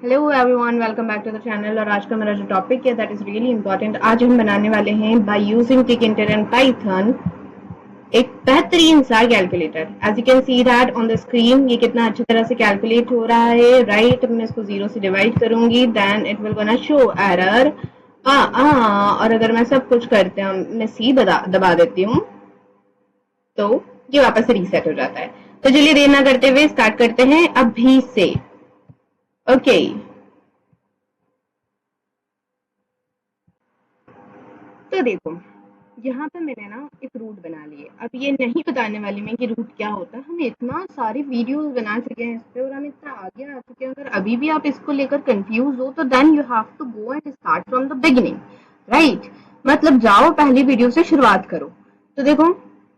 Hello everyone, welcome back to the channel. और आज का मेरा जो टॉपिक है दैट इज रियली इंपॉर्टेंट। आज हम बनाने वाले हैं by using Tkinter and Python एक बेहतरीन सा calculator. As you can see that on the screen, ये कितना अच्छी तरह से कैलकुलेट हो रहा है, राइट। मैं इसको 0 से डिवाइड करूंगी, then it will gonna show error और अगर मैं सब कुछ करते हैं, मैं सी दबा देती हूँ तो ये वापस से रीसेट हो जाता है। तो चलिए देर ना करते हुए स्टार्ट करते हैं अभी से। ओके तो देखो, यहाँ पे मैंने ना एक रूट बना लिए। अब ये नहीं बताने वाली मैं कि रूट क्या होता है, हम इतना सारे वीडियोस बना चुके हैं इस पे और हम इतना आगे आ चुके हैं। अगर अभी भी आप इसको लेकर कंफ्यूज हो तो then you have to go and start from the beginning, right. मतलब जाओ पहली वीडियो से शुरुआत करो। तो देखो,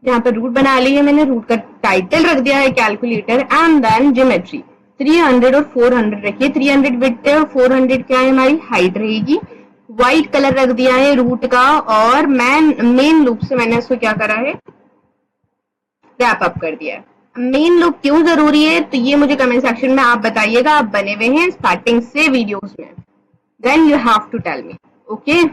यहाँ पे रूट बना ली है मैंने। रूट का टाइटल रख दिया है कैलकुलेटर एंड देन ज्योमेट्री। 300 और 400 रखिए। 300 विड्थ है और 400 क्या है, हमारी हाइट रहेगी। व्हाइट कलर रख दिया है रूट का, और मेन लूप से मैंने इसको क्या करा है, रैप अप कर दिया है। मेन लूप क्यों जरूरी है तो ये मुझे कमेंट सेक्शन में आप बताइएगा। आप बने हुए हैं स्टार्टिंग से वीडियोस में, then you have to tell me, okay,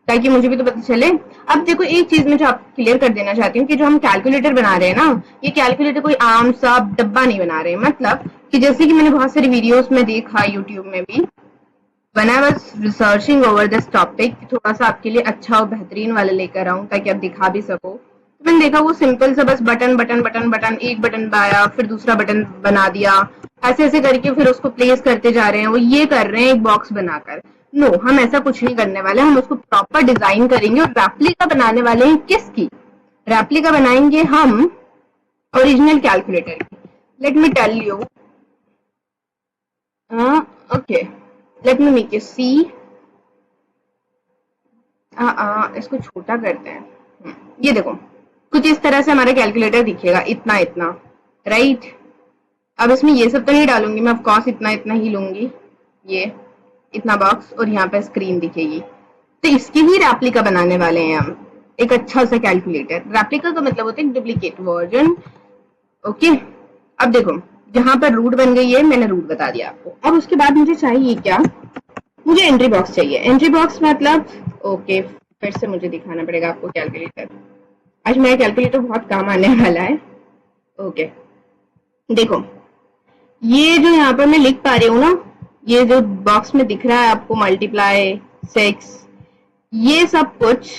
ताकि मुझे भी तो पता चले। अब देखो, एक चीज मैं जो आपको क्लियर कर देना चाहती हूँ कि जो हम कैलकुलेटर बना रहे हैं ना, ये कैलकुलेटर कोई आम सा डब्बा नहीं बना रहे हैं। मतलब कि जैसे कि मैंने बहुत सारी वीडियोस में देखा, यूट्यूब में भी, when I was researching over this topic, थोड़ा सा आपके लिए अच्छा और बेहतरीन वाला लेकर आऊं ताकि आप दिखा भी सको। तो मैंने देखा वो सिंपल सा बस बटन बटन बटन बटन, एक बटन दबाया फिर दूसरा बटन बना दिया, ऐसे ऐसे करके फिर उसको प्लेस करते जा रहे हैं। वो ये कर रहे हैं एक बॉक्स बनाकर। नो, हम ऐसा कुछ नहीं करने वाले। हम उसको प्रॉपर डिजाइन करेंगे और रेप्लिका बनाने वाले हैं। किसकी रेप्लिका बनाएंगे हम? ओरिजिनल कैलकुलेटर की। Let me tell you, okay, let me make you see. इसको छोटा करते हैं। ये देखो, कुछ इस तरह से हमारा कैलकुलेटर दिखेगा, इतना इतना, राइट। अब इसमें ये सब तो नहीं डालूंगी मैं, ऑफ कोर्स इतना इतना ही लूंगी, ये इतना बॉक्स, और यहाँ पे स्क्रीन दिखेगी। तो इसकी ही रेप्लिका बनाने वाले हैं हम, एक अच्छा सा कैलकुलेटर। रेप्लिका का मतलब होता है डुप्लीकेट वर्जन, ओके। अब देखो, जहां पर रूट बन गई है, मैंने रूट बता दिया आपको। अब उसके बाद मुझे चाहिए क्या, मुझे एंट्री बॉक्स चाहिए। एंट्री बॉक्स मतलब, ओके, फिर से मुझे दिखाना पड़ेगा आपको कैलकुलेटर। आज मेरा कैलकुलेटर बहुत काम आने वाला है, ओके। देखो, ये जो यहाँ पर मैं लिख पा रही हूँ ना, ये जो बॉक्स में दिख रहा है आपको, मल्टीप्लाई 6, ये सब कुछ,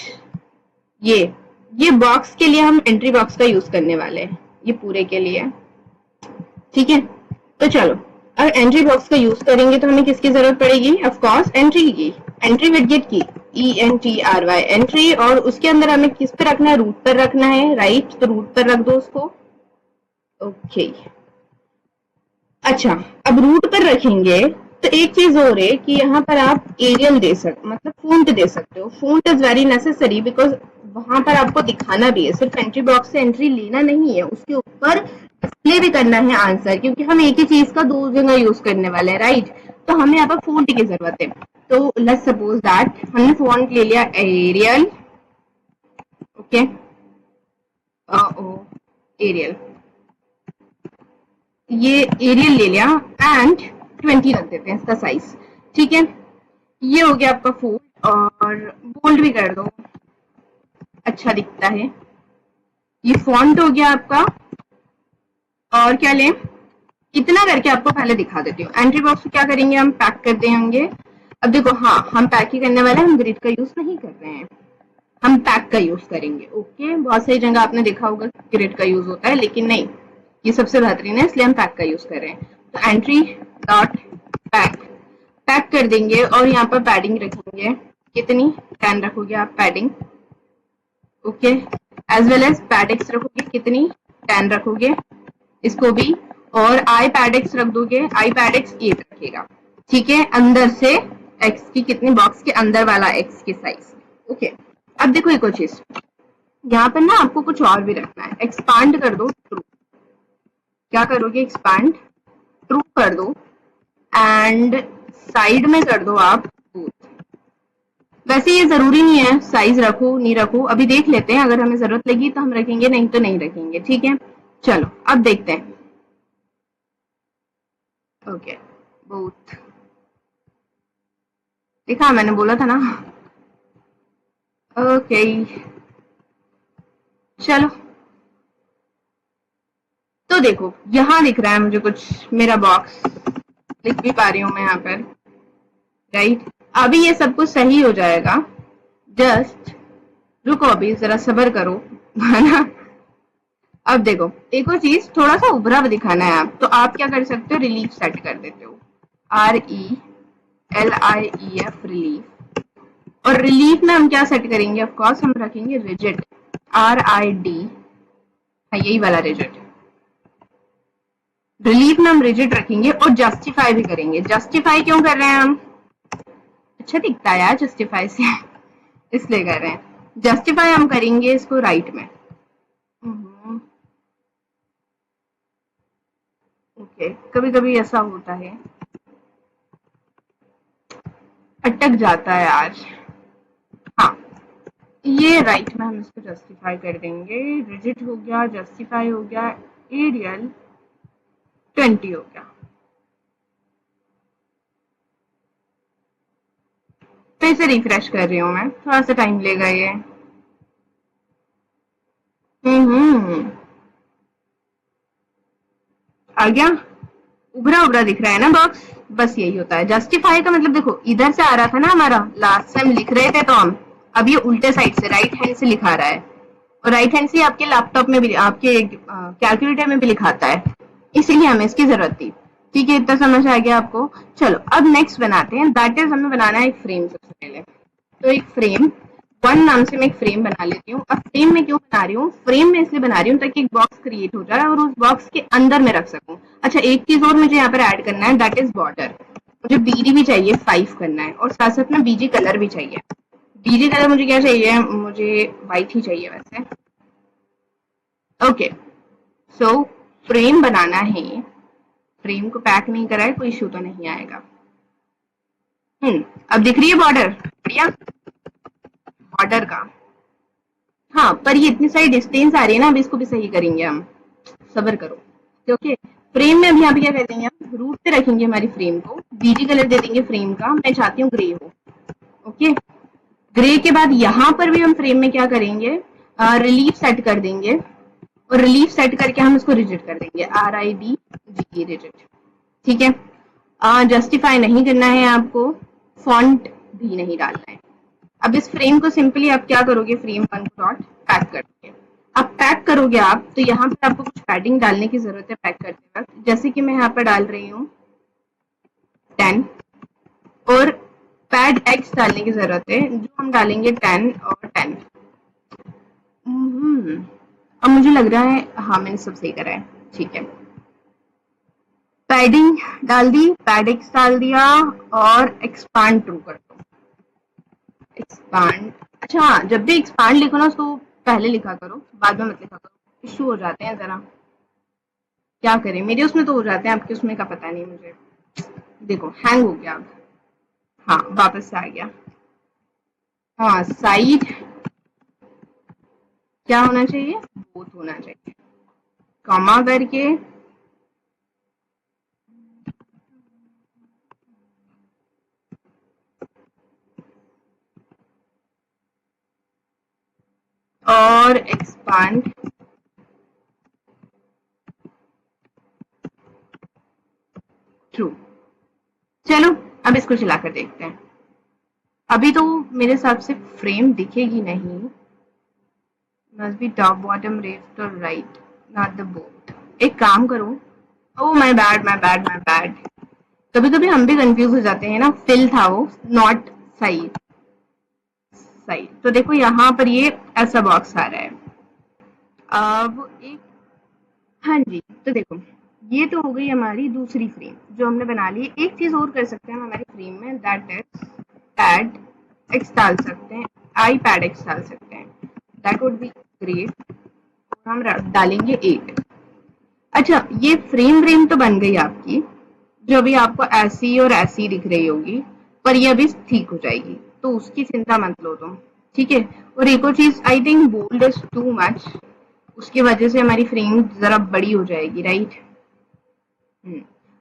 ये बॉक्स के लिए हम एंट्री बॉक्स का यूज करने वाले हैं, ये पूरे के लिए, ठीक है। तो चलो, अगर एंट्री बॉक्स का यूज करेंगे तो हमें किसकी जरूरत पड़ेगी? ऑफ कोर्स एंट्री की, एंट्री विडजेट की, ENTRY एंट्री। और उसके अंदर हमें किस पे रखना है? रूट पर रखना है, राइट। तो रूट पर रख दो उसको, ओके। अच्छा, अब रूट पर रखेंगे तो एक चीज और है कि यहाँ पर आप एरियल दे सकते, मतलब फॉन्ट दे सकते हो। Font is very necessary because वहां पर आपको दिखाना भी है, सिर्फ एंट्री बॉक्स से एंट्री लेना नहीं है, उसके ऊपर डिस्प्ले भी करना है आंसर, क्योंकि हम एक ही चीज का दो जगह यूज करने वाले हैं, राइट। तो हमें यहाँ पर फॉन्ट की जरूरत है। तो लेट्स सपोज दैट हमने फॉन्ट ले लिया एरियल, ओके, एरियल, ये एरियल ले लिया एंड 20 रख देते हैं इसका साइज, ठीक है। ये हो गया आपका फॉन्ट, और बोल्ड भी कर दो, अच्छा दिखता है। ये फॉन्ट हो गया आपका। और क्या लें, इतना करके आपको पहले दिखा देती हूँ। एंट्री बॉक्स को क्या करेंगे, हम पैक कर देंगे। अब देखो, हाँ, हम पैक ही करने वाले हैं, हम ग्रिड का यूज नहीं कर रहे हैं, हम पैक का यूज करेंगे, ओके। बहुत सारी जगह आपने देखा होगा ग्रिड का यूज होता है, लेकिन नहीं, ये सबसे बेहतरीन है, इसलिए हम पैक का यूज कर रहे हैं। तो एंट्री डॉट पैक, पैक कर देंगे और यहाँ पर पैडिंग रखेंगे। कितनी? 10 रखोगे आप padding, okay. As well as padx रखोगे, कितनी? 10 रखोगे इसको भी। और आई पैडेक्स रख दोगे, आई पैडेक्स 8 रखेगा, ठीक है। अंदर से एक्स की कितनी, बॉक्स के अंदर वाला एक्स की साइज, ओके। अब देखो एक और चीज, यहाँ पर ना आपको कुछ और भी रखना है। एक्सपांड कर दो ट्रू, क्या करोगे, एक्सपांड ट्रू कर दो, एंड साइड में कर दो आप बूथ। वैसे ये जरूरी नहीं है साइज रखो नहीं रखो, अभी देख लेते हैं, अगर हमें जरूरत लगी तो हम रखेंगे, नहीं तो नहीं रखेंगे, ठीक है। चलो अब देखते हैं, ओके, बूथ, देखा, मैंने बोला था ना। ओके, चलो। तो देखो यहाँ दिख रहा है मुझे कुछ, मेरा बॉक्स लिख भी पा रही हूँ मैं यहाँ पर, राइट। अभी ये सब कुछ सही हो जाएगा, जस्ट रुको, अभी जरा सब्र करो, है ना। अब देखो, एक और चीज, थोड़ा सा उभरा हुआ दिखाना है आप, तो आप क्या कर सकते हो, रिलीफ सेट कर देते हो, RELIEF, रिलीफ। और रिलीफ में हम क्या सेट करेंगे, ऑफ कोर्स हम रखेंगे रिजिड, RID, यही वाला रिजिड। रिलीफ में हम रिजिड रखेंगे और जस्टिफाई भी करेंगे। जस्टिफाई क्यों कर रहे हैं हम, अच्छा दिखता है यार जस्टिफाई से, इसलिए कर रहे हैं। जस्टिफाई हम करेंगे इसको राइट में। ओके, कभी कभी ऐसा होता है, अटक जाता है आज। हाँ, ये राइट में हम इसको जस्टिफाई कर देंगे। रिजिट हो गया, जस्टिफाई हो गया, एरियल 20 हो गया। फिर से रिफ्रेश कर रही हूँ मैं, थोड़ा सा टाइम लेगा ये। हम्म, आ गया, उभरा उभरा दिख रहा है ना बॉक्स, बस यही होता है। जस्टिफाई का मतलब देखो, इधर से आ रहा था ना हमारा, लास्ट टाइम लिख रहे थे तो हम, अब ये उल्टे साइड से राइट हैंड से लिखा रहा है, और राइट हैंड से आपके लैपटॉप में भी, आपके कैलकुलेटर में भी लिखाता है, इसीलिए हमें इसकी जरूरत थी। ठीक है, इतना समझ आ गया आपको। चलो अब नेक्स्ट बनाते हैं, दैट इज हमें बनाना है एक फ्रेम। सबसे पहले तो एक फ्रेम, वन नाम से मैं एक फ्रेम बना लेती हूँ। अब फ्रेम में क्यों बना रही हूँ, फ्रेम में इसलिए बना रही हूँ ताकि एक बॉक्स क्रिएट हो जाए और उस बॉक्स के अंदर में रख सकूँ। अच्छा, एक चीज और मुझे यहाँ पर ऐड करना है, दैट इज बॉर्डर। मुझे बीडी भी चाहिए 5 करना है, और साथ साथ में बीजी कलर भी चाहिए। बीजी कलर मुझे क्या चाहिए, मुझे व्हाइट ही चाहिए वैसे। ओके, सो फ्रेम बनाना है, फ्रेम को पैक नहीं करा है, कोई इशू तो नहीं आएगा। अब दिख रही है बॉर्डर, बढ़िया, बॉर्डर का। हाँ, पर ये इतनी सारी डिस्टेंस आ रही है ना, अब इसको भी सही करेंगे हम, सब्र करो। ओके, फ्रेम में अभी यहाँ पे क्या कर देंगे, हम रूट पे रखेंगे हमारी फ्रेम को, बीजी कलर दे देंगे फ्रेम का, मैं चाहती हूँ ग्रे हो। ओके, ग्रे के बाद यहाँ पर भी हम फ्रेम में क्या करेंगे, रिलीफ सेट कर देंगे, और रिलीफ सेट करके हम इसको रिजिड कर देंगे, RID, रिजिड। ठीक है, जस्टिफाई नहीं करना है आपको, फॉन्ट भी नहीं डालना है। अब इस फ्रेम को सिंपली आप क्या करोगे, फ्रेम वन डॉट पैक कर दोगे। अब पैक करोगे आप, तो यहाँ पर आपको कुछ पैडिंग डालने की जरूरत है पैक करते वक्त, जैसे कि मैं यहाँ पर डाल रही हूँ 10, और पैड एक्स डालने की जरूरत है, जो हम डालेंगे 10 और 10। अब मुझे लग रहा है हाँ मैंने सब सही करा है, ठीक है। पैडिंग डाल दी, पैड एक्स डाल दिया, और एक्सपांड ट्रू कर दो, एक्सपांड। अच्छा हाँ, जब भी एक्सपांड लिखो ना, उसको पहले लिखा करो, बाद में मत लिखा करो, इशू हो जाते हैं जरा, क्या करें, मेरे उसमें तो हो जाते हैं, आपके उसमें का पता नहीं मुझे। देखो हैंग हो गया अब, हाँ वापस से आ गया। हाँ, साइड क्या होना चाहिए, बोथ होना चाहिए, कॉमा करके, और एक्सपांड ट्रू। चलो अब इसको चलाकर देखते हैं। अभी तो मेरे हिसाब से फ्रेम दिखेगी नहीं, must be top bottom left और राइट, नॉट द बोथ। एक काम करो, oh my bad my bad my bad, कभी कभी हम भी कंफ्यूज हो जाते हैं ना, फिल था वो, नॉट साइड। साइड तो देखो यहाँ पर ये ऐसा बॉक्स आ रहा है। अब एक, हाँ जी, तो देखो ये तो हो गई हमारी दूसरी फ्रेम जो हमने बना ली। एक चीज और कर सकते हैं हम हमारी फ्रेम में, दैट इज पैड एक्स डाल सकते हैं, आई पैड एक्स डाल सकते हैं, दैट वुड बी ग्रेट। हम डालेंगे 8। अच्छा, ये फ्रेम फ्रेम तो बन गई आपकी, जो अभी आपको ऐसी और ऐसी दिख रही होगी, पर ये अभी ठीक हो जाएगी, तो उसकी चिंता मत लो तुम। ठीक है, और एक और चीज, I think bold is too much, उसकी वजह से हमारी फ्रेम जरा बड़ी हो जाएगी, राइट।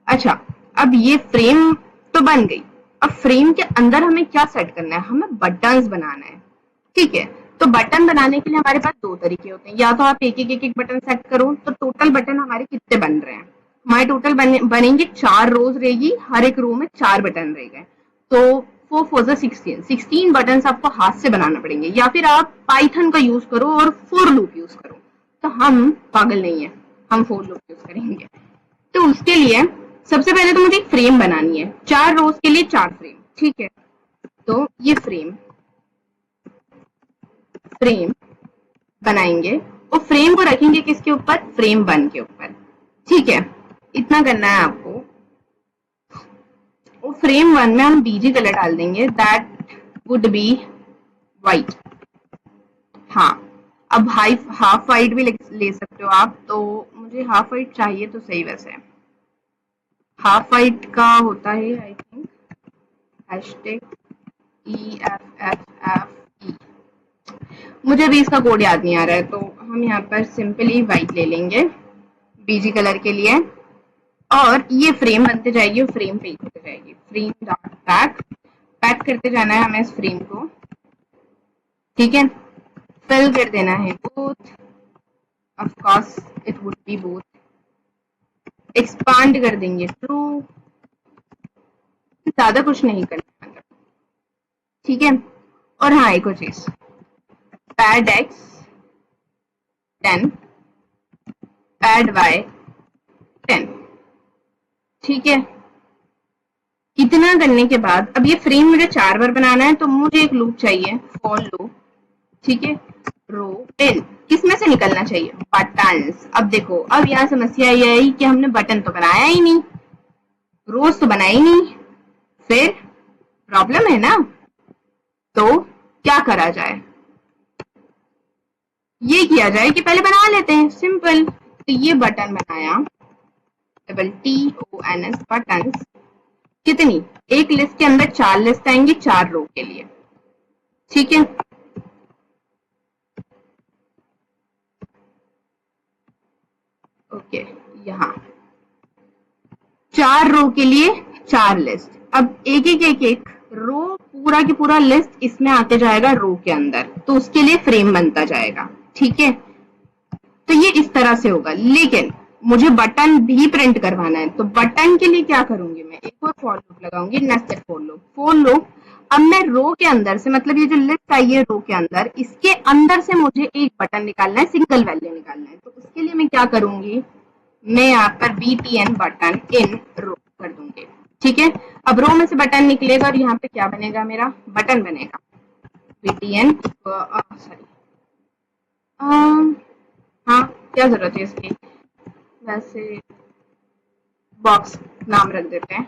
अच्छा, अब ये फ्रेम तो बन गई, अब फ्रेम के अंदर हमें क्या सेट करना है, हमें बटन्स बनाना है, ठीक है। तो बटन बनाने के लिए हमारे पास दो तरीके होते हैं, या तो आप एक बटन सेट करो, तो टोटल बटन हमारे कितने बन रहे हैं, हमारे टोटल बनेंगे 4 रोज रहेगी, हर एक रो में 4 बटन रहेंगे, तो 4 4 16 बटन आपको हाथ से बनाना पड़ेंगे, या फिर आप पाइथन का यूज करो और फोर लूप यूज करो। तो हम पागल नहीं है, हम फोर लूप यूज करेंगे। तो उसके लिए सबसे पहले तो मुझे एक फ्रेम बनानी है, 4 रोज के लिए 4 फ्रेम, ठीक है। तो ये फ्रेम फ्रेम बनाएंगे और फ्रेम को रखेंगे किसके ऊपर, फ्रेम 1 के ऊपर, ठीक है। इतना करना है आपको। और फ्रेम 1 में हम बीजी कलर डाल देंगे, दैट वुड बी व्हाइट। हाँ, अब हाफ वाइट भी ले सकते हो आप, तो मुझे हाफ वाइट चाहिए तो सही, वैसे हाफ वाइट का होता है आई थिंक हैशटैग EFFFE। मुझे भी इसका कोड याद नहीं आ रहा है, तो हम यहाँ पर सिंपली व्हाइट ले लेंगे बीजी कलर के लिए, और ये फ्रेम बनते जाएगी और फ्रेम पेज होते जाएगी, फ्रेम डॉट पैक, पैक करते जाना है हमें इस फ्रेम को, ठीक है। फिल कर देना है both, of course it would be both, expand कर देंगे ट्रू, ज्यादा कुछ नहीं करना, ठीक है। और हाँ, एक और चीज, पैड x 10, पैड y 10, ठीक है। इतना करने के बाद अब ये फ्रेम मुझे 4 बार बनाना है, तो मुझे एक लूप चाहिए, फॉर लूप, ठीक है। रो इन किसमें से निकलना चाहिए, बटन्स। अब देखो, अब यहाँ समस्या ये आई कि हमने बटन तो बनाया ही नहीं, रोज तो बनाई नहीं, फिर प्रॉब्लम है ना। तो क्या करा जाए, ये किया जाए कि पहले बना लेते हैं, सिंपल। तो ये बटन बनाया, TONS बटन, कितनी, एक लिस्ट के अंदर 4 लिस्ट आएंगी 4 रो के लिए, ठीक है। ओके, यहाँ 4 रो के लिए 4 लिस्ट, अब एक रो पूरा की पूरा लिस्ट इसमें आते जाएगा रो के अंदर, तो उसके लिए फ्रेम बनता जाएगा, ठीक है। तो ये इस तरह से होगा, लेकिन मुझे बटन भी प्रिंट करवाना है, तो बटन के लिए क्या करूंगी मैं, एक और फॉर लूप लगाऊंगी, नेस्टेड फॉर लूप। अब मैं रो के अंदर से, मतलब ये जो लिस्ट आई है रो के अंदर, इसके अंदर से मुझे एक बटन निकालना है, सिंगल वैल्यू निकालना है, तो उसके लिए मैं क्या करूंगी, मैं यहाँ पर BTN बटन इन रो कर दूंगी, ठीक है। अब रो में से बटन निकलेगा और यहाँ पे क्या बनेगा, मेरा बटन बनेगा, BTN सॉरी, हाँ क्या जरूरत है इसकी, वैसे बॉक्स नाम रख देते हैं,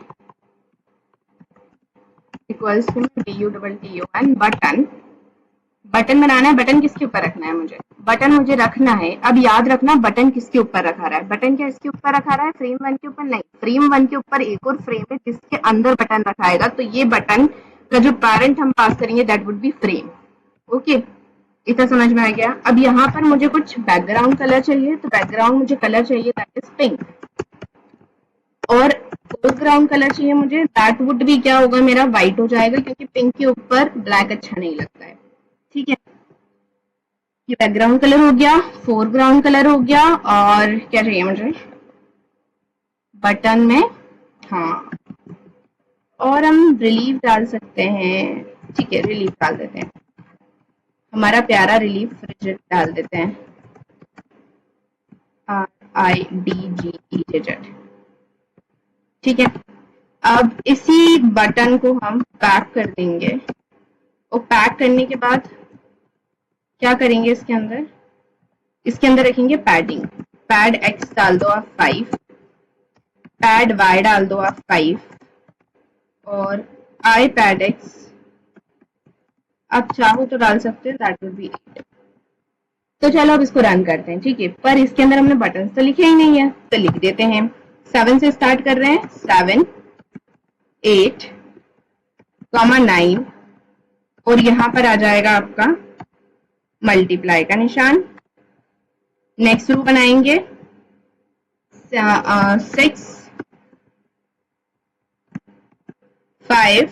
equals to DUTTON button. Button बनाना है, बटन किसके ऊपर रखना है मुझे, बटन मुझे रखना है, अब याद रखना बटन किसके ऊपर रखा रहा है, बटन क्या इसके ऊपर रखा रहा है, फ्रेम 1 के ऊपर नहीं, फ्रेम 1 के ऊपर एक और फ्रेम है जिसके अंदर बटन रखाएगा, तो ये बटन का जो पैरेंट हम पास करेंगे that would be frame, okay. इतना समझ में आ गया। अब यहाँ पर मुझे कुछ बैकग्राउंड कलर चाहिए, तो बैकग्राउंड मुझे कलर चाहिए दैट इज पिंक, और फोरग्राउंड कलर चाहिए मुझे, दैट वुड भी क्या होगा, मेरा व्हाइट हो जाएगा, क्योंकि पिंक के ऊपर ब्लैक अच्छा नहीं लगता है, ठीक है। ये बैकग्राउंड कलर हो गया, फोरग्राउंड कलर हो गया, और क्या चाहिए मुझे बटन में, हाँ, और हम रिलीफ डाल सकते हैं, ठीक है, रिलीफ डाल देते हैं, हमारा प्यारा रिलीफ रिजिड डाल देते हैं, RIDGEZ, ठीक है। अब इसी बटन को हम पैक कर देंगे, और पैक करने के बाद क्या करेंगे, इसके अंदर रखेंगे पैडिंग, पैड X डाल दो आप 5, पैड Y डाल दो आप 5, और I पैड X आप चाहो तो डाल सकते हैं, दैट वुड बी 8। तो चलो अब इसको रन करते हैं, ठीक है। पर इसके अंदर हमने बटन तो लिखे ही नहीं है, तो लिख देते हैं, 7 से स्टार्ट कर रहे हैं, 7 8 9, और यहां पर आ जाएगा आपका मल्टीप्लाई का निशान। नेक्स्ट रो बनाएंगे 6 5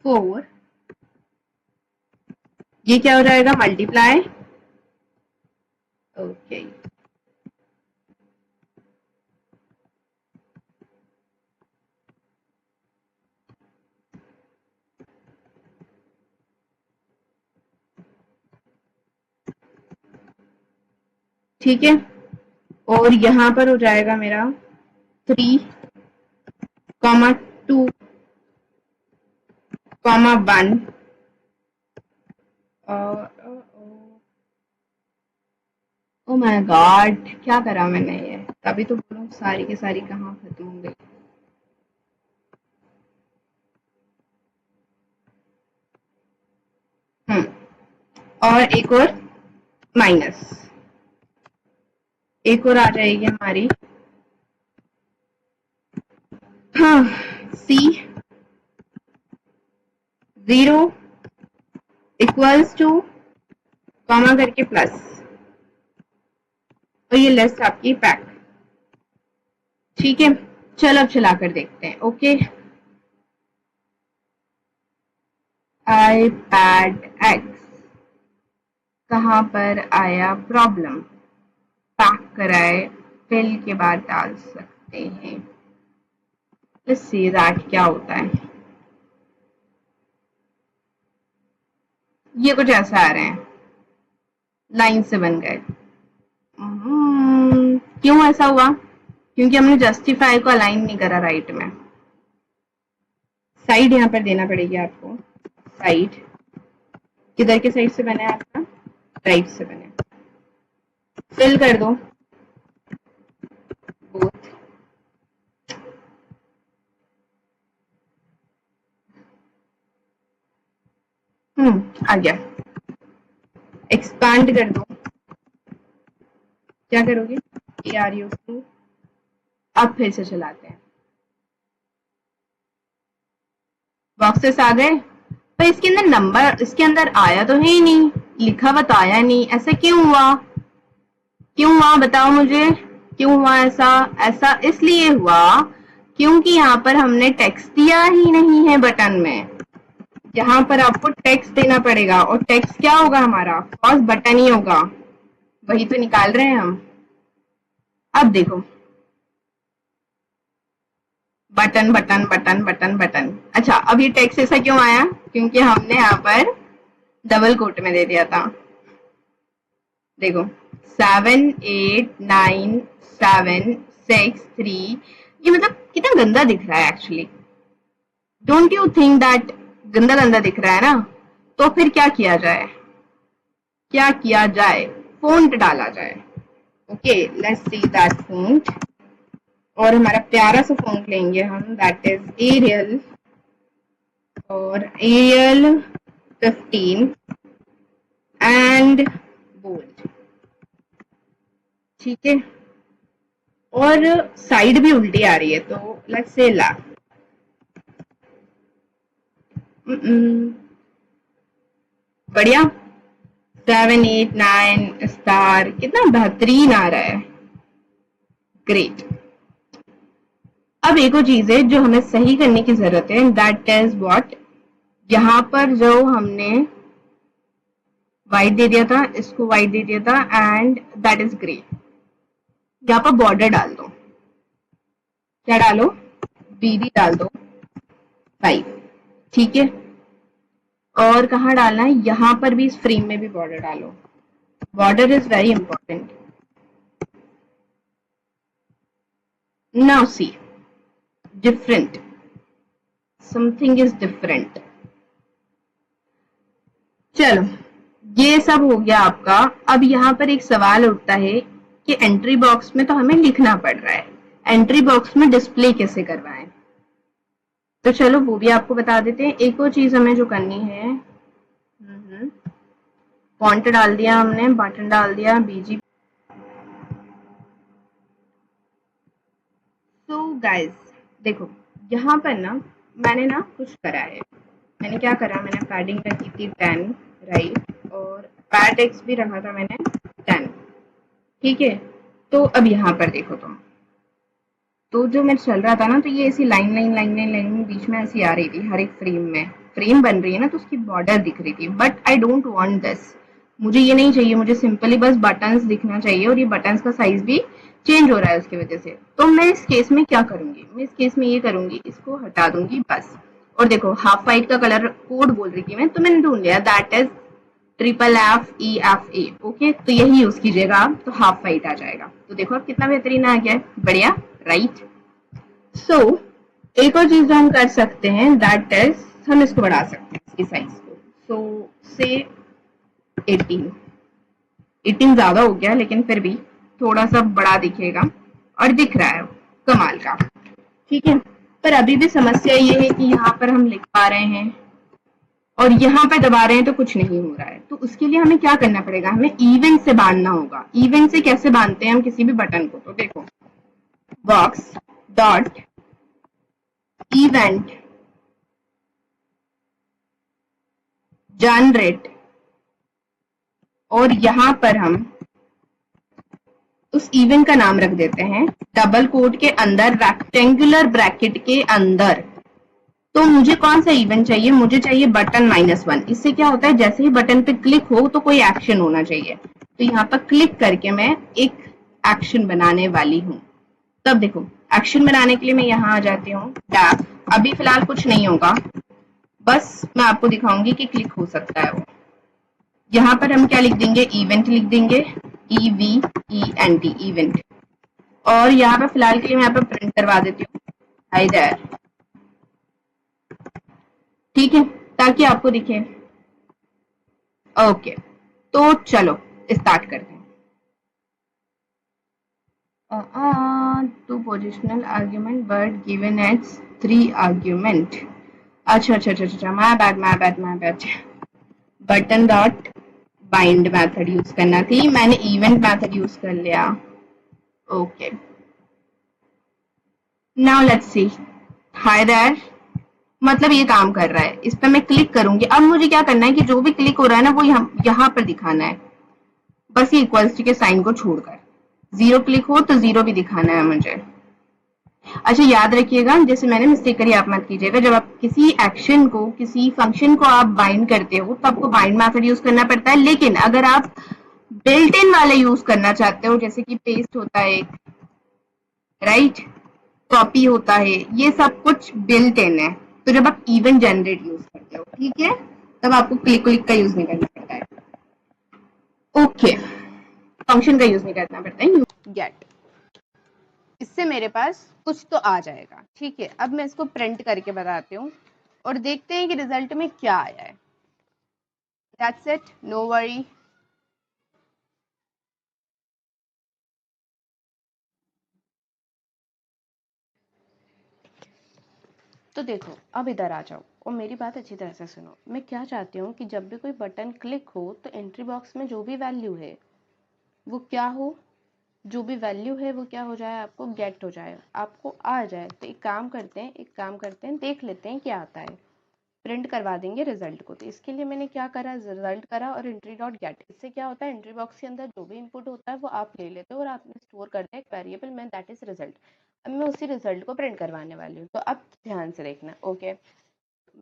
4, ये क्या हो जाएगा, मल्टीप्लाई, ओके, ठीक है। और यहाँ पर हो जाएगा मेरा 3,2,1 और ओ माय गॉड, क्या करा मैंने ये, तभी तो बोलूं सारी की सारी कहाँ खत्म हो गई। और एक और माइनस, एक और आ जाएगी हमारी, हाँ, सी 0 इक्वल्स टू कॉमा करके प्लस, और ये लिस्ट आपकी पैक, ठीक है। चलो अब चला कर देखते हैं, ओके। iPad X कहाँ पर आया प्रॉब्लम, पैक कराए, फिल के बाद डाल सकते हैं, लेट्स सी दैट क्या होता है। ये कुछ ऐसा आ रहे हैं, लाइन से बन गए, क्यों ऐसा हुआ, क्योंकि हमने जस्टिफाई को अलाइन नहीं करा राइट में। साइड यहाँ पर देना पड़ेगी आपको, साइड किधर के साइड से बना है आपका, राइट से बने, फिल कर दो बोथ, आ गया, एक्सपांड कर दो, क्या करोगे, ARU2, अब फिर से चलाते हैं, बॉक्सेस आ गए, पर इसके अंदर नंबर, इसके अंदर आया तो है ही नहीं, लिखा हुआ तो आया नहीं, ऐसा क्यों हुआ, क्यों हुआ बताओ मुझे, क्यों हुआ ऐसा, ऐसा इसलिए हुआ क्योंकि यहाँ पर हमने टेक्स्ट दिया ही नहीं है बटन में, यहाँ पर आपको टेक्स्ट देना पड़ेगा, और टेक्स्ट क्या होगा हमारा, फर्स्ट बटन ही होगा, वही तो निकाल रहे हैं हम। अब देखो, button button button button button, अच्छा अब ये टेक्स्ट ऐसा क्यों आया, क्योंकि हमने यहाँ पर डबल कोट में दे दिया था, देखो 7, 8, 9, 7, 6, 3, ये मतलब कितना गंदा दिख रहा है actually, don't you think that, गंदा गंदा दिख रहा है ना, तो फिर क्या किया जाए, क्या किया जाए, फोंट डाला जाए, okay, let's see that font, और हमारा प्यारा सा फोंट लेंगे हम, दैट इज एरियल, और एरियल 15 एंड बोल्ड, ठीक है, और साइड भी उल्टी आ रही है, तो लेट्स से ला, बढ़िया, 7, 8, 9 स्टार, कितना बेहतरीन आ रहा है, ग्रेट। अब एक और चीज है जो हमें सही करने की जरूरत है, दैट इज व्हाट, यहाँ पर जो हमने व्हाइट दे दिया था, इसको व्हाइट दे दिया था, एंड दैट इज ग्रे, यहाँ पर बॉर्डर डाल दो, क्या डालो, BD डाल दो 5, ठीक है, और कहाँ डालना है, यहाँ पर भी इस फ्रेम में भी बॉर्डर डालो, border is very important. Now see, different, something is different, चलो ये सब हो गया आपका। अब यहाँ पर एक सवाल उठता है कि एंट्री बॉक्स में तो हमें लिखना पड़ रहा है, एंट्री बॉक्स में डिस्प्ले कैसे करवाएं, तो चलो वो भी आपको बता देते हैं। एक और चीज हमें जो करनी है, फॉन्ट डाल दिया हमने, बटन डाल दिया, BG। सो गाइस देखो, यहाँ पर ना मैंने ना कुछ करा है, मैंने क्या करा, मैंने पैडिंग रखी थी 10, राइट, और पैड एक्स भी रखा था मैंने 10, ठीक है। तो अब यहाँ पर देखो तुम, तो जो मैं चल रहा था ना, तो ये ऐसी line line line line line बीच में ऐसी आ रही थी हर एक फ्रेम में। फ्रेम बन रही है ना, तो उसकी बॉर्डर दिख रही थी, but I don't want this. मुझे ये नहीं चाहिए, मुझे सिंपली बस बटन्स दिखना चाहिए, और ये बटन्स का साइज भी चेंज हो रहा है उसकी वजह से। तो मैं इस केस में क्या करूंगी, मैं इस केस में ये करूंगी, इसको हटा दूंगी बस। और देखो, हाफ वाइट का कलर कोड बोल रही थी मैं, तो मैंने ढूंढ लिया, दैट इज FFEFA। ओके, तो यही यूज कीजिएगा आप, तो हाफ वाइट आ जाएगा। तो देखो अब कितना बेहतरीन आ गया है, बढ़िया, राइट। सो एक और चीज जो हम कर सकते हैं, दैट इज हम इसको बढ़ा सकते हैं, इसकी साइज को। सो से 18। 18 ज्यादा हो गया, लेकिन फिर भी थोड़ा सा बड़ा दिखेगा, और दिख रहा है कमाल का, ठीक है। पर अभी भी समस्या ये है कि यहाँ पर हम लिख पा रहे हैं, और यहाँ पे दबा रहे हैं तो कुछ नहीं हो रहा है। तो उसके लिए हमें क्या करना पड़ेगा, हमें इवेंट से बांधना होगा। इवेंट से कैसे बांधते हैं हम किसी भी बटन को, तो देखो, बॉक्स डॉट इवेंट जनरेट, और यहाँ पर हम उस इवेंट का नाम रख देते हैं डबल कोट के अंदर, रेक्टेंगुलर ब्रैकेट के अंदर। तो मुझे कौन सा इवेंट चाहिए, मुझे चाहिए बटन -1। इससे क्या होता है, जैसे ही बटन पे क्लिक हो तो कोई एक्शन होना चाहिए। तो यहाँ पर क्लिक करके मैं एक एक्शन बनाने वाली हूँ। तब देखो, एक्शन बनाने के लिए मैं यहाँ आ जाती हूँ, टैब। अभी फिलहाल कुछ नहीं होगा, बस मैं आपको दिखाऊंगी कि क्लिक हो सकता है वो। यहाँ पर हम क्या लिख देंगे, इवेंट लिख देंगे, EVENT, इवेंट। और यहाँ पर फिलहाल के लिए मैं यहाँ पर प्रिंट करवा देती हूँ, हाय देयर, ठीक है, ताकि आपको दिखे। ओके, तो चलो स्टार्ट करते हैं। Two positional argument but given its 3 argument. अच्छा अच्छा अच्छा अच्छा, my bad my bad my bad. Button dot bind method use करना थी, मैंने इवेंट मेथड यूज कर लिया। Okay, now let's see, hi there, मतलब ये काम कर रहा है। इस पर मैं क्लिक करूंगी। अब मुझे क्या करना है कि जो भी क्लिक हो रहा है ना, वो यहाँ पर दिखाना है, बस ये इक्वल्स के साइन को छोड़कर। जीरो क्लिक हो तो जीरो भी दिखाना है मुझे। अच्छा, याद रखिएगा, जैसे मैंने मिस्टेक करी आप मत कीजिएगा। जब आप किसी एक्शन को, किसी फंक्शन को आप बाइंड करते हो, तो आपको बाइंड मेथड यूज करना पड़ता है। लेकिन अगर आप बिल्ट इन वाले यूज करना चाहते हो, जैसे कि पेस्ट होता है एक, राइट, कॉपी होता है, ये सब कुछ बिल्ट इन है। तो जब आप इवेंट जनरेट यूज करते हो, ठीक है, तब आपको क्लिक क्लिक का यूज नहीं करना पड़ता है। ओके, फंक्शन का यूज नहीं करना पड़ता है, गेट। इससे मेरे पास कुछ तो आ जाएगा, ठीक है। अब मैं इसको प्रिंट करके बताती हूँ, और देखते हैं कि रिजल्ट में क्या आया है। That's it, no worry. तो देखो, अब इधर आ जाओ और मेरी बात अच्छी तरह से सुनो। मैं क्या चाहती हूँ कि जब भी कोई बटन क्लिक हो, तो एंट्री बॉक्स में जो भी वैल्यू है वो क्या हो, जो भी वैल्यू है वो क्या हो जाए, आपको गेट हो जाए, आपको आ जाए। तो एक काम करते हैं, देख लेते हैं क्या आता है। प्रिंट करवा देंगे रिजल्ट को। तो इसके लिए मैंने क्या करा, रिजल्ट करा और एंट्री डॉट गेट। इससे क्या होता है, एंट्री बॉक्स के अंदर जो भी इनपुट होता है वो आप ले लेते हो, और आपने स्टोर कर दिया एक वेरिएबल में, दैट इज रिजल्ट। अब मैं उसी रिजल्ट को प्रिंट करवाने वाली हूँ। तो अब ध्यान से देखना। ओके,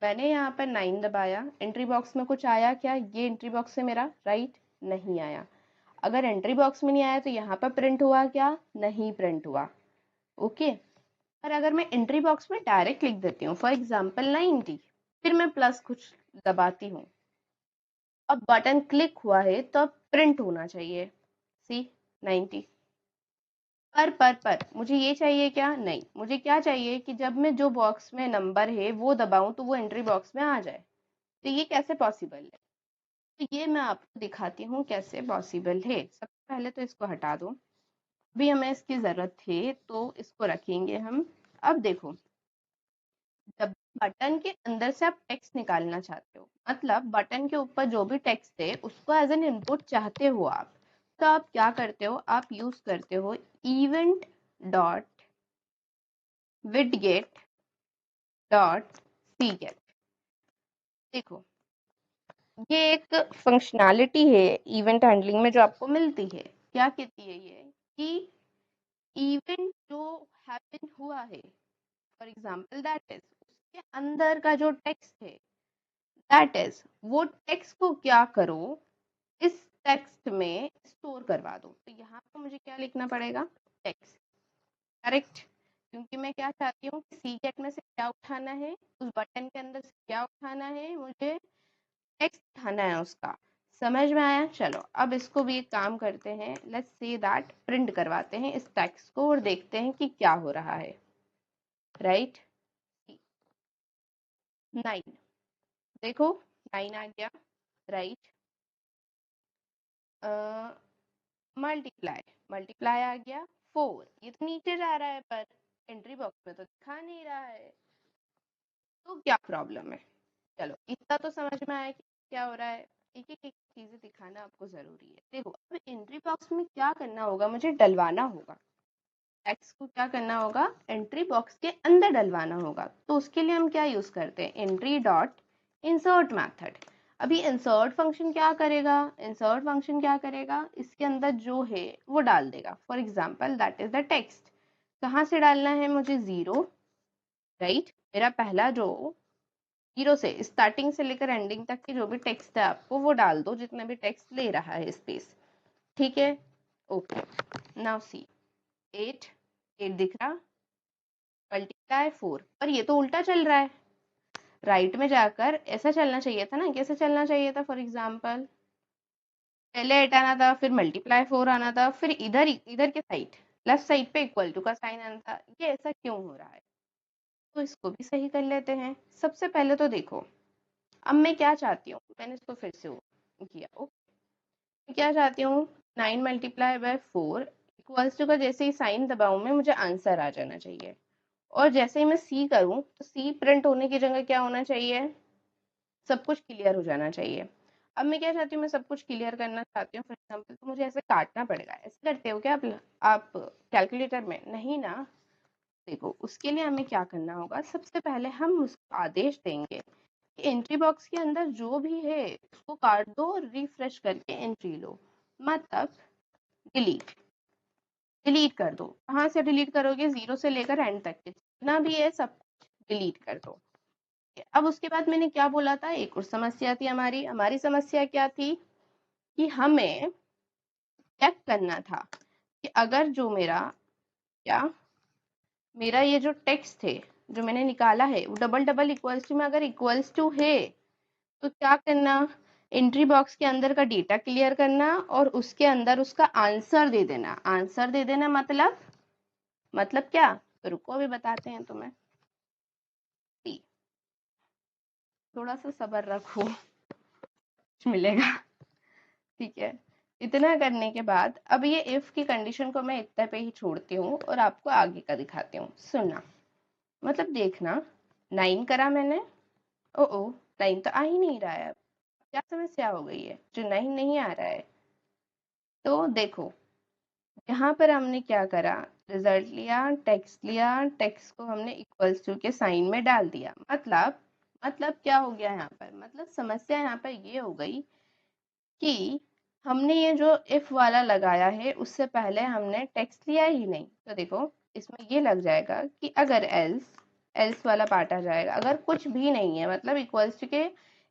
मैंने यहाँ पर 9 दबाया, एंट्री बॉक्स में कुछ आया क्या, ये एंट्री बॉक्स है मेरा, राइट, नहीं आया। अगर एंट्री बॉक्स में नहीं आया तो यहाँ पर प्रिंट हुआ क्या, नहीं प्रिंट हुआ। ओके, पर अगर मैं एंट्री बॉक्स में डायरेक्ट लिख देती हूँ, फॉर एग्जाम्पल 90, फिर मैं प्लस कुछ दबाती हूँ, अब बटन क्लिक हुआ है तो अब प्रिंट होना चाहिए, सी 90। पर मुझे ये चाहिए क्या, नहीं, मुझे क्या चाहिए कि जब मैं जो बॉक्स में नंबर है वो दबाऊं तो वो एंट्री बॉक्स में आ जाए। तो ये कैसे पॉसिबल है, तो ये मैं आपको दिखाती हूँ कैसे पॉसिबल है। सबसे पहले तो इसको हटा दो, अभी हमें इसकी जरूरत है तो इसको रखेंगे हम। अब देखो, जब बटन के अंदर से आप टेक्स्ट निकालना चाहते हो, मतलब बटन के ऊपर जो भी टेक्स्ट है उसको एज एन इनपुट चाहते हो आप, तो आप क्या करते हो, आप यूज करते हो event dot widget dot Seagate. देखो, ये एक फंक्शनैलिटी है इवेंट हैंडलिंग में जो आपको मिलती है। क्या कहती है ये, कि इवेंट जो हैपन हुआ है, फॉर एग्जाम्पल दैट इज उसके अंदर का जो टेक्स्ट है, दैट इज वो टेक्स्ट को क्या करो, इस टेक्स्ट में स्टोर करवा दो। तो यहाँ पर मुझे क्या लिखना पड़ेगा, टेक्स्ट, करेक्ट, क्योंकि मैं क्या चाहती हूँ कि सीकेट में से क्या उठाना है, उस बटन के अंदर से क्या उठाना है, मुझे टेक्स्ट उठाना है उसका। समझ में आया? चलो अब इसको भी एक काम करते हैं, लेट्स से दैट प्रिंट करवाते हैं इस टेक्स्ट को और देखते हैं कि क्या हो रहा है। राइट, 9, देखो 9 आ गया। राइट, मल्टीप्लाई, मल्टीप्लाई आ गया। 4, ये तो नीचे जा रहा है पर एंट्री बॉक्स में तो दिखा नहीं रहा है, तो क्या प्रॉब्लम है? चलो इतना तो समझ में आया कि क्या हो रहा है। एक एक चीजें दिखाना आपको जरूरी है। देखो अब एंट्री बॉक्स में क्या करना होगा, मुझे डलवाना होगा टेक्स्ट को, क्या करना होगा, एंट्री बॉक्स के अंदर डलवाना होगा। तो उसके लिए हम क्या यूज करते हैं, एंट्री डॉट इंसर्ट मैथड। अभी इंसर्ट फंक्शन क्या करेगा, इंसर्ट फंक्शन क्या करेगा, इसके अंदर जो है वो डाल देगा। For example that is the text, कहाँ से डालना है मुझे, 0। राइट, मेरा पहला जो 0 से स्टार्टिंग से लेकर एंडिंग तक की जो भी टेक्स्ट है आपको वो डाल दो, जितना भी टेक्स्ट ले रहा है स्पेस। ठीक है, ओके। नाउ सी 8, 8 दिख रहा, मल्टीप्लाई 4, पर ये तो उल्टा चल रहा है। राइट में जाकर ऐसा चलना चाहिए था ना, कैसे चलना चाहिए था, फॉर एग्जाम्पल पहले 8 आना था, फिर मल्टीप्लाई 4 आना था, फिर इधर इधर के साइड लेफ्ट साइड पे इक्वल टू का साइन आना था। ये ऐसा क्यों हो रहा है? तो इसको भी सही कर लेते हैं। सबसे पहले तो देखो, अब मैं क्या चाहती हूँ, मैंने इसको फिर से किया, ओके। क्या चाहती हूँ, 9 मल्टीप्लाई बाय 4 इक्वल्स टू का जैसे ही साइन दबाऊं मैं, मुझे आंसर आ जाना चाहिए। और जैसे ही मैं सी करूं तो सी प्रिंट होने की जगह क्या होना चाहिए, सब कुछ क्लियर हो जाना चाहिए। अब मैं क्या चाहती हूँ, मैं सब कुछ क्लियर करना चाहती हूँ। फॉर एग्जाम्पल तो मुझे ऐसे काटना पड़ेगा, ऐसे करते हो क्या आप कैलकुलेटर में? नहीं ना। देखो उसके लिए हमें क्या करना होगा, सबसे पहले हम उसको आदेश देंगे कि एंट्री बॉक्स के अंदर जो भी है उसको काट दो और रिफ्रेश करके एंट्री लो, मतलब डिलीट, डिलीट कर दो। कहाँ से डिलीट करोगे, 0 से लेकर एंड तक के जितना भी है सब डिलीट कर दो। अब उसके बाद मैंने क्या बोला था, एक और समस्या थी हमारी। हमारी समस्या क्या थी कि हमें चेक करना था कि अगर जो मेरा क्या मेरा ये जो टेक्स्ट थे जो मैंने निकाला है वो डबल डबल इक्वल्स टू में अगर इक्वल्स टू है तो क्या करना, एंट्री बॉक्स के अंदर का डेटा क्लियर करना और उसके अंदर उसका आंसर दे देना। आंसर दे देना मतलब क्या, तो रुको अभी बताते हैं तुम्हें। थोड़ा सा सब्र रखो, कुछ मिलेगा। ठीक है, इतना करने के बाद अब ये इफ की कंडीशन को मैं इतने पे ही छोड़ती हूँ और आपको आगे का दिखाती हूँ। सुनना, मतलब देखना, 9 करा मैंने, ओ 9 तो आ ही नहीं रहा है। अब क्या समस्या हो गई है जो 9 नहीं आ रहा है? तो देखो यहाँ पर हमने क्या करा, रिजल्ट लिया, टेक्स्ट को हमने इक्वल्स टू के साइन में डाल दिया। मतलब क्या हो गया यहाँ पर, मतलब समस्या यहाँ पर ये हो गई कि हमने ये जो इफ वाला लगाया है उससे पहले हमने टेक्स्ट लिया ही नहीं। तो देखो इसमें ये लग जाएगा कि अगर एल्स वाला पार्ट आ जाएगा, अगर कुछ भी नहीं है, मतलब इक्वल्स टू के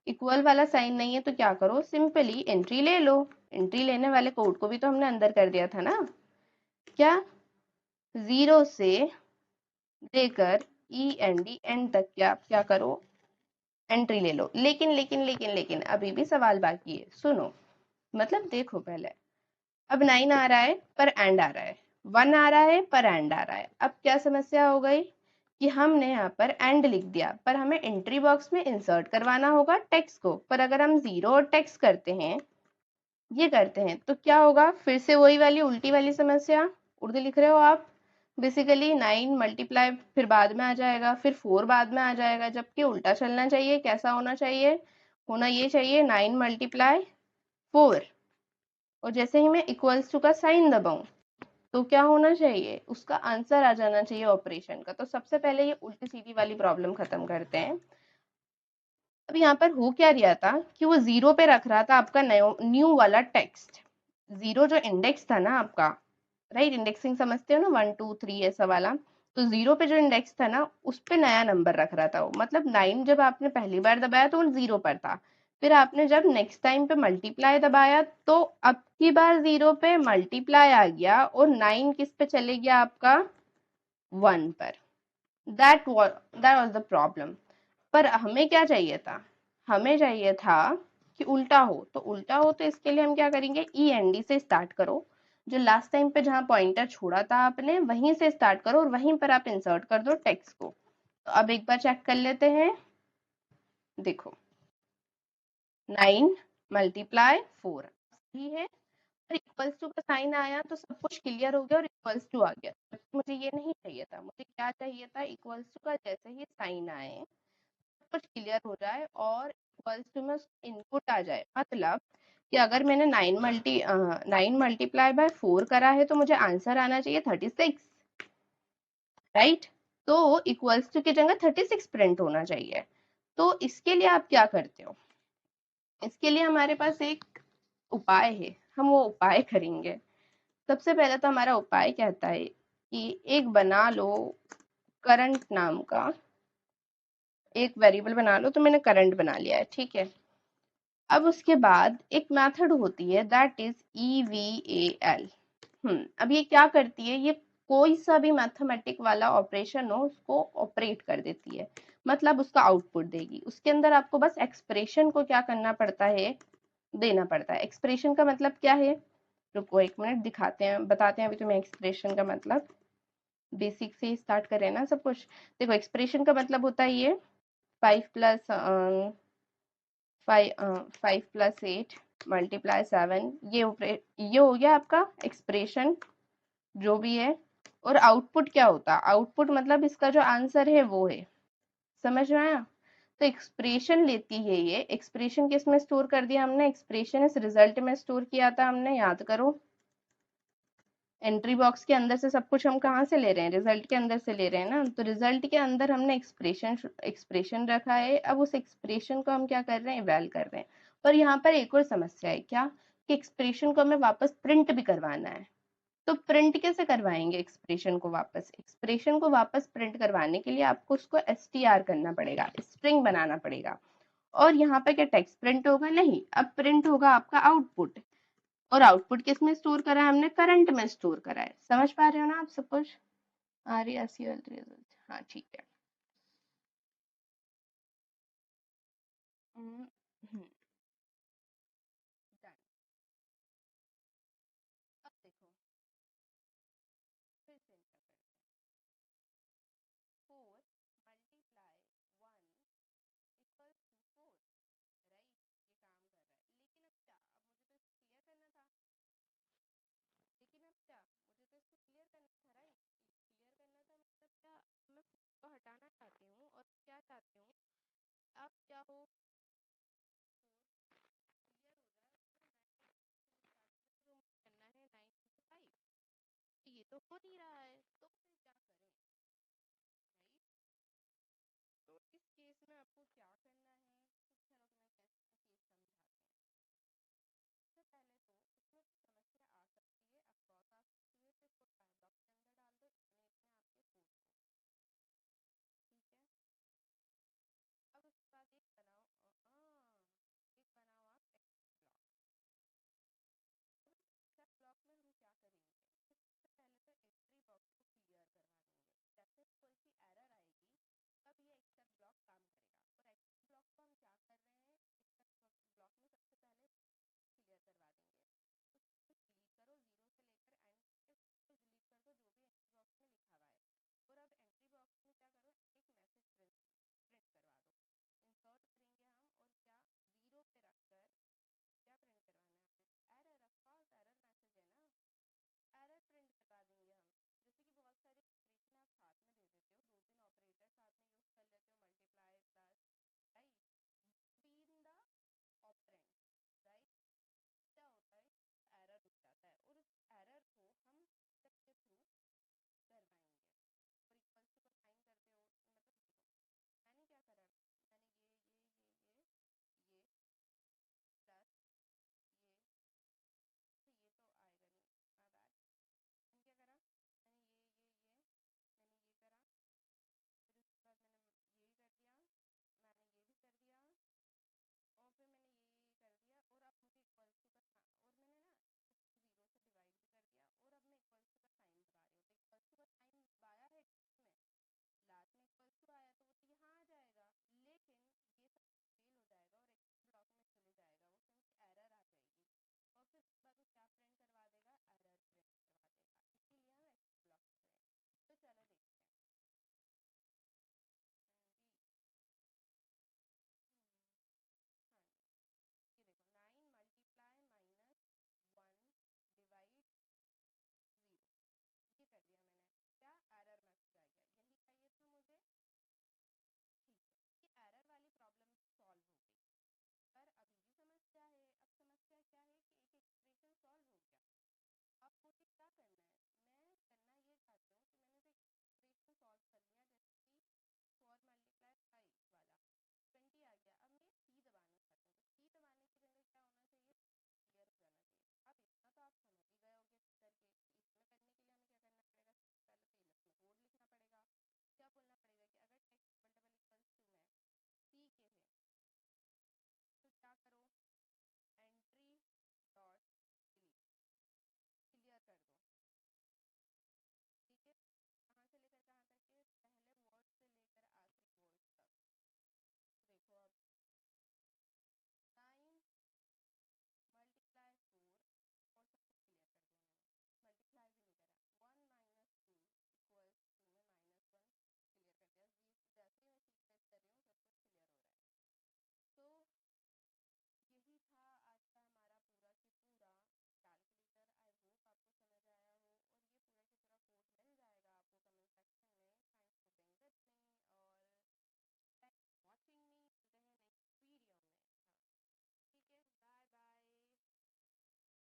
इक्वल वाला साइन नहीं है, तो क्या करो, सिंपली एंट्री ले लो। एंट्री लेने वाले कोड को भी तो हमने अंदर कर दिया था ना, क्या, 0 से देकर एंड तक क्या करो, एंट्री ले लो। लेकिन अभी भी सवाल बाकी है, सुनो। मतलब देखो पहले, अब 9 आ रहा है पर एंड आ रहा है, 1 आ रहा है पर एंड आ रहा है। अब क्या समस्या हो गई कि हमने यहाँ पर एंड लिख दिया, पर हमें एंट्री बॉक्स में इंसर्ट करवाना होगा टेक्स्ट को। पर अगर हम 0 और टेक्स्ट करते हैं, ये करते हैं, तो क्या होगा, फिर से वही वाली उल्टी वाली समस्या। उर्दू लिख रहे हो आप, बेसिकली 9 मल्टीप्लाई फिर बाद में आ जाएगा, फिर 4 बाद में आ जाएगा, जबकि उल्टा चलना चाहिए। कैसा होना चाहिए, होना ये चाहिए 9 मल्टीप्लाई 4, और जैसे ही मैं इक्वल्स टू का साइन दबाऊं तो क्या होना चाहिए, उसका आंसर आ जाना चाहिए ऑपरेशन का। तो सबसे पहले ये उल्टी सीधी वाली प्रॉब्लम खत्म करते हैं। अब यहाँ पर हो क्या रहा था कि वो 0 पे रख रहा था आपका न्यू वाला टेक्स्ट। 0 जो इंडेक्स था ना आपका, राइट। इंडेक्सिंग समझते हो ना, 1 2 3 ऐसा वाला। तो 0 पे जो इंडेक्स था ना, उस पे नया नंबर रख रहा था वो, मतलब 9 जब आपने पहली बार दबाया तो वो 0 पर था। फिर आपने जब नेक्स्ट टाइम पे मल्टीप्लाई दबाया तो अब की बार 0 पे मल्टीप्लाई आ गया और 9 किस पे चले गया आपका, 1 पर। That was the problem. पर हमें क्या चाहिए था, हमें चाहिए था कि उल्टा हो। तो उल्टा हो तो इसके लिए हम क्या करेंगे, ई एन डी से स्टार्ट करो। जो लास्ट टाइम पे जहां पॉइंटर छोड़ा था आपने, वहीं से स्टार्ट करो और वहीं पर आप इंसर्ट कर दो टेक्स्ट को। तो अब एक बार चेक कर लेते हैं। देखो, 9 मल्टीप्लाई 4 सही है, और इक्वल्स टू का साइन आया तो सब कुछ क्लियर हो गया और इक्वल्स टू आ गया। मुझे ये नहीं चाहिए था, मुझे क्या चाहिए था, इक्वल्स टू का जैसे ही साइन आए कुछ क्लियर हो जाए और इक्वल्स टू में इनपुट आ जाए। मतलब कि अगर मैंने 9 मल्टीप्लाई बाय 4 करा है तो मुझे आंसर आना चाहिए 36, राइट। तो इक्वल्स टू की जगह 36 प्रिंट होना चाहिए। तो इसके लिए आप क्या करते हो, इसके लिए हमारे पास एक उपाय है, हम वो उपाय करेंगे। सबसे पहले तो हमारा उपाय कहता है कि एक बना लो करंट नाम का, एक वेरिएबल बना लो। तो मैंने करंट बना लिया है, ठीक है। अब उसके बाद एक मेथड होती है दैट इज EVAL। अब ये क्या करती है, ये कोई सा भी मैथमेटिक वाला ऑपरेशन हो उसको ऑपरेट कर देती है, मतलब उसका आउटपुट देगी। उसके अंदर आपको बस एक्सप्रेशन को क्या करना पड़ता है, देना पड़ता है। एक्सप्रेशन का मतलब क्या है, रुको एक मिनट दिखाते हैं, बताते हैं अभी तुम्हें एक्सप्रेशन का मतलब। बेसिक से स्टार्ट करें ना सब कुछ। देखो, एक्सप्रेशन का मतलब होता है ये 5 + 8 मल्टीप्लाई 7, ये हो गया आपका एक्सप्रेशन जो भी है। और आउटपुट क्या होता है, आउटपुट मतलब इसका जो आंसर है वो है। समझ में आया। तो एक्सप्रेशन लेती है ये, एक्सप्रेशन किस में स्टोर कर दिया हमने, एक्सप्रेशन इस रिजल्ट में स्टोर किया था हमने, याद करो। एंट्री बॉक्स के अंदर से सब कुछ हम कहाँ से ले रहे हैं, रिजल्ट के अंदर से ले रहे हैं ना। तो रिजल्ट के अंदर हमने एक्सप्रेशन रखा है। अब उस एक्सप्रेशन को हम क्या कर रहे हैं, इवैल कर रहे हैं। और यहाँ पर एक और समस्या है, क्या कि एक्सप्रेशन को हमें वापस प्रिंट भी करवाना है। तो प्रिंट कैसे करवाएंगे एक्सप्रेशन को वापस, एक्सप्रेशन को वापस प्रिंट करवाने के लिए आपको उसको str करना पड़ेगा, स्ट्रिंग बनाना पड़ेगा। और यहाँ पे क्या टेक्स्ट प्रिंट होगा, नहीं, अब प्रिंट होगा आपका आउटपुट। और आउटपुट किस में स्टोर करा है हमने, करंट में स्टोर करा है। समझ पा रहे हो ना आप सब कुछ, RESUL रिजल्ट, हाँ ठीक है। हम्म, हम्म, done। अब देखो, फिर से इनका करते हैं। 4 × 1 = 4, राइट। ये काम कर रहा है, लेकिन अब क्या, अब मुझे तो इसको क्लियर करना था। लेकिन अब क्या, मुझे तो इसको क्लियर करना था, राइट। क्लियर करना था मतलब क्या, मैं को हटाना चाहती हूँ और क्या चाहती हूँ, अब क्या हो, 4 क्लियर हो जाए और 9 जो मुझे करना है 9 × 5। ये तो हो नहीं रहा है, तो फिर क्या करें, राइट। तो इस केस में आपको क्या करना है, कुछ चलो तुम्हें केस समझाते हैं। सबसे पहले तो इसमें कुछ समस्या आ सकती है, अफकोर्स आ सकती है, तो इसको ट्राई बॉक्स के अंदर डाल दो, इतने इतने आपके कोड को, ठीक है। अब उसके बाद एक बनाओ, एक बनाओ आप एक्सेप्ट ब्लॉक। अब इस एक्सेप्ट ब्लॉक में हम क्या करेंगे, सबसे पहले तो एंट्री बॉक्स को क्लियर करवा देंगे। जैसे कोई सी एरर आएगी तब ये एक्सेप्ट ब्लॉक काम करेगा। और एक्सेप्ट ब्लॉक को हम क्या कर रहे हैं, एक्सेप्ट ब्लॉक में सबसे पहले क्लियर करवा देंगे। उसको डिलीट करो, 0 से लेकर एंड तक उसको डिलीट कर दो जो भी एंट्री बॉक्स में लिखा हुआ है। और अब एंट्री बॉक्स में क्या करो, एक मैसेज प्रिंट करवा दो। इंसर्ट करेंगे हम, और क्या, 0 पे रखकर क्या प्रिंट करवाना है हमें, error. Of course error message है ना, एरर प्रिंट करवा देंगे हम। जैसे कि बहुत सारे एक्सप्रेशन आप साथ में दे देते हो, 2 3 ऑपरेटर साथ में यूज कर लेते हो, multiply plus, right, be in the operand, right. क्या होता है क्या करना है?